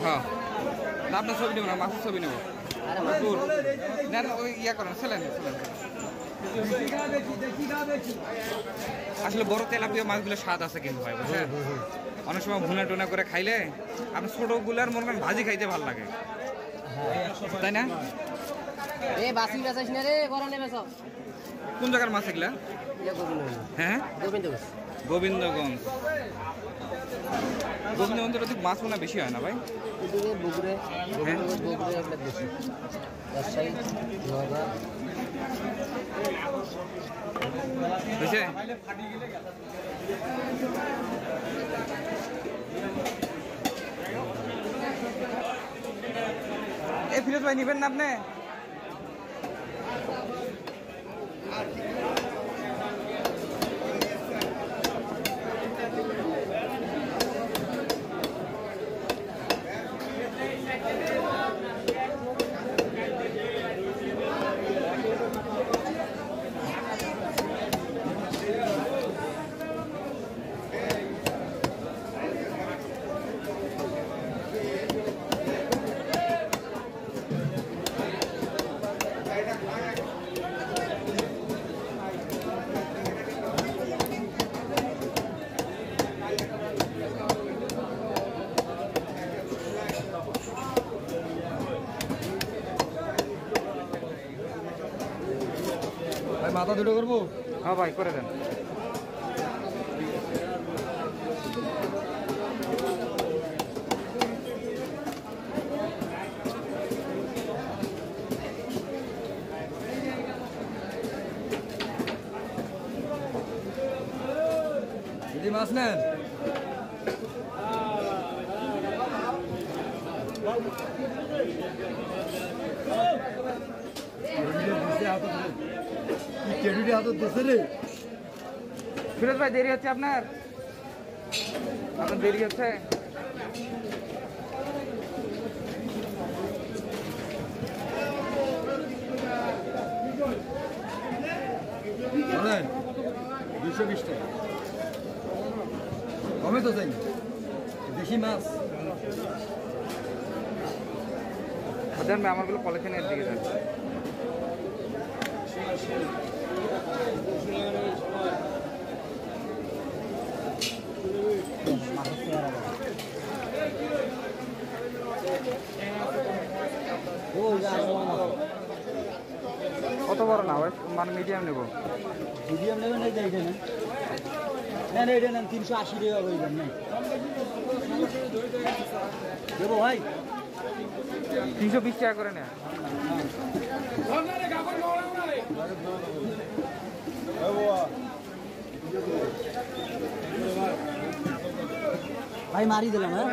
হ্যাঁ আপনার ছবি নেব না, মাছের ছবি নেব। ইয়া করেন, ছেলেন আসলে বড় তেলাপিয়া মাছগুলো স্বাদ আছে কিন্তু ভাই, বুঝছেন? অনেক সময় ভুনা টুনা করে খাইলে আপনার ছোটগুলার মনে করেন ভাজি খাইতে ভালো লাগে, তাই না? কোন জায়গার মাছ এগুলা? হ্যাঁ গোবিন্দগঞ্জ। গোবিন্দগঞ্জের অধিক মাছ মনে বেশি হয় না ভাই? বুঝছে? এই ফিরোজ ভাই নিবেন না আপনি? মাথা দুটো করবো? হ্যাঁ ভাই করে দেন। যদি মাছ নেন ফিরোজ ভাই দেরি হচ্ছে আপনার দেরি হচ্ছে। $220 কমে তো চাই বেশি মাছ। আমারগুলো কলেকশনের দিকে যান। কত বড় না ভাই, মানে মিডিয়াম নেব? মিডিয়াম নেবেন এই এইটা নেন, নেন এইটা নেন, 380 টাকা বলবেন না দেবো ভাই, 320 টাকা করে নেন। ভাই মারি দিলাম। হ্যাঁ